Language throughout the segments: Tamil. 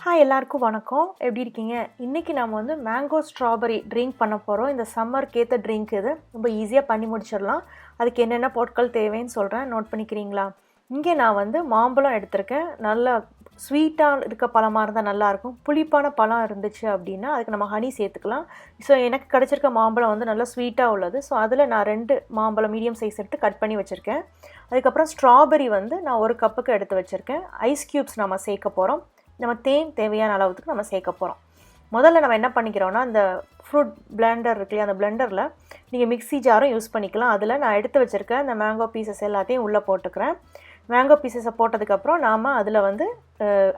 ஹாய் எல்லாருக்கும் வணக்கம். எப்படி இருக்கீங்க? இன்றைக்கி நம்ம வந்து மேங்கோ ஸ்ட்ராபெரி ட்ரிங்க் பண்ண போகிறோம். இந்த சம்மருக்கு ஏற்ற ட்ரிங்க் இது. ரொம்ப ஈஸியாக பண்ணி முடிச்சிடலாம். அதுக்கு என்னென்ன பொருட்கள் தேவைன்னு சொல்கிறேன், நோட் பண்ணிக்கிறீங்களா? இங்கே நான் வந்து மாம்பழம் எடுத்திருக்கேன். நல்லா ஸ்வீட்டாக இருக்க பழமாக இருந்தால் நல்லாயிருக்கும். புளிப்பான பழம் இருந்துச்சு அப்படின்னா அதுக்கு நம்ம ஹனி சேர்த்துக்கலாம். ஸோ எனக்கு கிடச்சிருக்க மாம்பழம் வந்து நல்லா ஸ்வீட்டாக உள்ளது. ஸோ அதில் நான் 2 மாம்பழம் மீடியம் சைஸ் எடுத்து கட் பண்ணி வச்சுருக்கேன். அதுக்கப்புறம் ஸ்ட்ராபெரி வந்து நான் 1 கப்புக்கு எடுத்து வச்சுருக்கேன். ஐஸ் க்யூப்ஸ் நம்ம சேர்க்க போகிறோம். நம்ம தேன் தேவையான அளவுக்கு நம்ம சேர்க்க போகிறோம். முதல்ல நம்ம என்ன பண்ணிக்கிறோன்னா, அந்த ஃப்ரூட் பிளெண்டர் இருக்கு இல்லையா, அந்த பிளெண்டரில் நீங்கள் மிக்ஸி ஜாரும் யூஸ் பண்ணிக்கலாம். அதில் நான் எடுத்து வச்சுருக்கேன் இந்த மேங்கோ பீசஸ் எல்லாத்தையும் உள்ளே போட்டுக்கிறேன். மேங்கோ பீசஸை போட்டதுக்கப்புறம் நாம் அதில் வந்து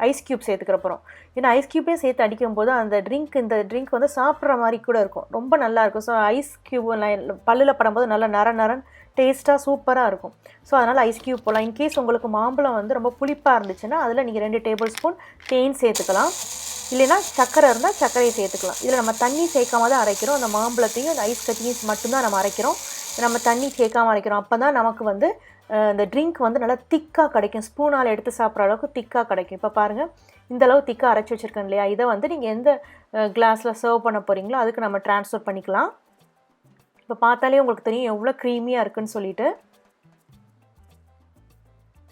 ஐஸ் க்யூப் சேர்த்துக்கிற போகிறோம். ஏன்னா ஐஸ் க்யூப்பே சேர்த்து அடிக்கும்போது இந்த ட்ரிங்க் வந்து சாப்பிட்ற மாதிரி கூட இருக்கும், ரொம்ப நல்லாயிருக்கும். ஸோ ஐஸ் க்யூப் பல்லில் படும்போது நல்லா நரன் டேஸ்ட்டாக சூப்பராக இருக்கும். ஸோ அதனால் ஐஸ் க்யூப் போடலாம். இன்கேஸ் உங்களுக்கு மாம்பழம் வந்து ரொம்ப புளிப்பாக இருந்துச்சுன்னா அதில் நீங்கள் 2 டேபிள் ஸ்பூன் தேன் சேர்த்துக்கலாம். இல்லைன்னா சர்க்கரை இருந்தால் சர்க்கரையை சேர்த்துக்கலாம். இதில் நம்ம தண்ணி சேர்க்காம தான் அரைக்கிறோம். அந்த மாம்பழத்தையும் அந்த ஐஸ் கட்டியும் மட்டும்தான் நம்ம அரைக்கிறோம். நம்ம தண்ணி சேர்க்காமல் அரைக்கிறோம். அப்போ தான் நமக்கு வந்து இந்த ட்ரிங்க் வந்து நல்லா திக்காக கிடைக்கும். ஸ்பூனால் எடுத்து சாப்பிட்ற அளவுக்கு திக்காக கிடைக்கும். இப்போ பாருங்கள், இந்தளவு திக்காக அரைச்சி வச்சுருக்கேன் இல்லையா? இதை வந்து நீங்கள் எந்த கிளாஸில் சர்வ் பண்ண போகிறீங்களோ அதுக்கு நம்ம ட்ரான்ஸ்ஃபர் பண்ணிக்கலாம். இப்போ பார்த்தாலே உங்களுக்கு தெரியும் எவ்வளோ க்ரீமியாக இருக்குதுன்னு சொல்லிட்டு.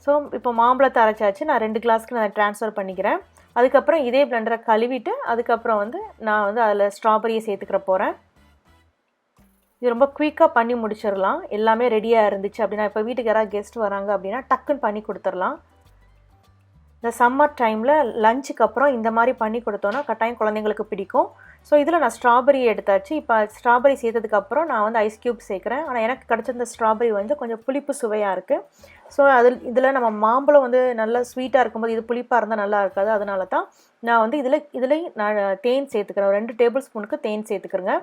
ஸோ இப்போ மாம்பழத்தை அரைச்சாச்சு. நான் 2 கிளாஸ்க்கு நான் ட்ரான்ஸ்ஃபர் பண்ணிக்கிறேன். அதுக்கப்புறம் இதே பிளெண்டரை கழுவிட்டு அதுக்கப்புறம் வந்து நான் வந்து அதில் ஸ்ட்ராபெரியை சேர்த்துக்கிற போகிறேன். இது ரொம்ப குயிக்காக பண்ணி முடிச்சிடலாம். எல்லாமே ரெடியாக இருந்துச்சு அப்படின்னா, இப்போ வீட்டுக்கு யாராவது கெஸ்ட் வராங்க அப்படின்னா டக்குன்னு பண்ணி கொடுத்துடலாம். இந்த சம்மர் டைமில் லஞ்சுக்கு அப்புறம் இந்த மாதிரி பண்ணி கொடுத்தோன்னா கட்டாயம் குழந்தைங்களுக்கு பிடிக்கும். ஸோ இதில் நான் ஸ்ட்ராபெரி எடுத்தாச்சு. இப்போ ஸ்ட்ராபெரி சேர்த்ததுக்கப்புறம் நான் வந்து ஐஸ் க்யூப் சேர்க்குறேன். ஆனால் எனக்கு கிடச்சிருந்த ஸ்ட்ராபெரி வந்து கொஞ்சம் புளிப்பு சுவையாக இருக்குது. ஸோ இதில் நம்ம மாம்பழம் வந்து நல்லா ஸ்வீட்டாக இருக்கும்போது இது புளிப்பாக இருந்தால் நல்லா இருக்காது. அதனால தான் நான் வந்து இதில் நான் தேன் சேர்த்துக்கிறேன். 2 டேபிள் ஸ்பூனுக்கு தேன் சேர்த்துக்கிறேங்க.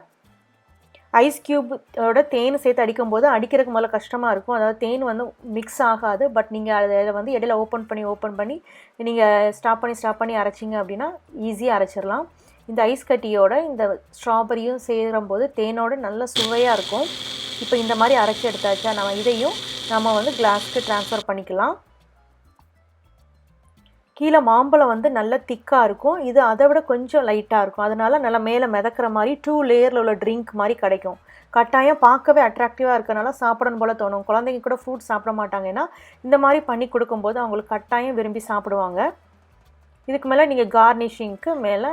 ஐஸ் க்யூபோட தேன் சேர்த்து அடிக்கும்போது அடிக்கிறதுக்கு முதல்ல கஷ்டமாக இருக்கும். அதாவது தேன் வந்து மிக்ஸ் ஆகாது. பட் நீங்கள் அதில் வந்து இடையில ஓப்பன் பண்ணி நீங்கள் ஸ்டாப் பண்ணி அரைச்சிங்க அப்படின்னா ஈஸியாக அரைச்சிடலாம். இந்த ஐஸ் கட்டியோட இந்த ஸ்ட்ராபெரியும் சேரும்போது தேனோட நல்ல சுவையாக இருக்கும். இப்போ இந்த மாதிரி அரைச்சி எடுத்தாச்சா, இதையும் நம்ம வந்து கிளாஸ்க்கு ட்ரான்ஸ்ஃபர் பண்ணிக்கலாம். கீழே மாம்பழம் வந்து நல்லா திக்காக இருக்கும். இது அதை விட கொஞ்சம் லைட்டாக இருக்கும். அதனால நல்லா மேலே மிதக்கிற மாதிரி 2 லேயரில் உள்ள ட்ரிங்க் மாதிரி கிடைக்கும். கட்டாயம் பார்க்கவே அட்ராக்டிவாக இருக்கனால சாப்பிடணும் போல் தோணும். குழந்தைங்க கூட ஃப்ரூட் சாப்பிட மாட்டாங்க. ஏன்னா இந்த மாதிரி பண்ணி கொடுக்கும்போது அவங்களுக்கு கட்டாயம் விரும்பி சாப்பிடுவாங்க. இதுக்கு மேலே நீங்கள் கார்னிஷிங்க்கு மேலே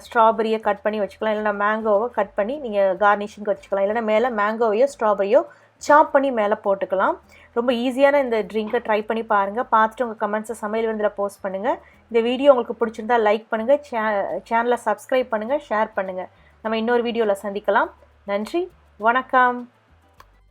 ஸ்ட்ராபெரியை கட் பண்ணி வச்சுக்கலாம். இல்லைனா மேங்கோவை கட் பண்ணி நீங்கள் கார்னிஷிங்க்கு வச்சுக்கலாம். இல்லைனா மேலே மேங்கோவையோ ஸ்ட்ராபெரியோ சாப் பண்ணி மேலே போட்டுக்கலாம். ரொம்ப ஈஸியான இந்த ட்ரிங்கை ட்ரை பண்ணி பாருங்கள். பார்த்துட்டு உங்கள் கமெண்ட்ஸை சமையல் விருந்தில் போஸ்ட் பண்ணுங்கள். இந்த வீடியோ உங்களுக்கு பிடிச்சிருந்தா லைக் பண்ணுங்கள், சேனலை சப்ஸ்கிரைப் பண்ணுங்கள், ஷேர் பண்ணுங்கள். நம்ம இன்னொரு வீடியோவில் சந்திக்கலாம். நன்றி, வணக்கம்.